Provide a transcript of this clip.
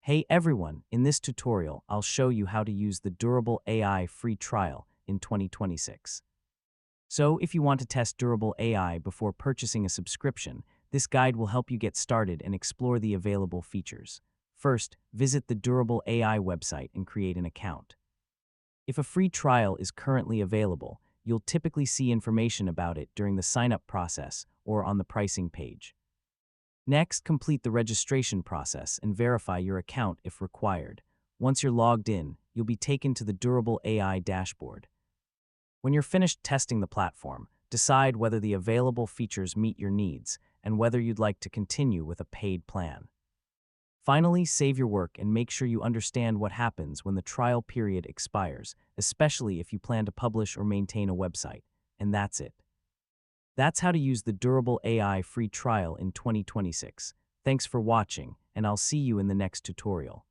Hey everyone, in this tutorial, I'll show you how to use the Durable AI free trial in 2026. So, if you want to test Durable AI before purchasing a subscription, this guide will help you get started and explore the available features. First, visit the Durable AI website and create an account. If a free trial is currently available, you'll typically see information about it during the sign-up process or on the pricing page. Next, complete the registration process and verify your account if required. Once you're logged in, you'll be taken to the Durable AI dashboard. When you're finished testing the platform, decide whether the available features meet your needs and whether you'd like to continue with a paid plan. Finally, save your work and make sure you understand what happens when the trial period expires, especially if you plan to publish or maintain a website. And that's it. That's how to use the Durable AI free trial in 2026. Thanks for watching, and I'll see you in the next tutorial.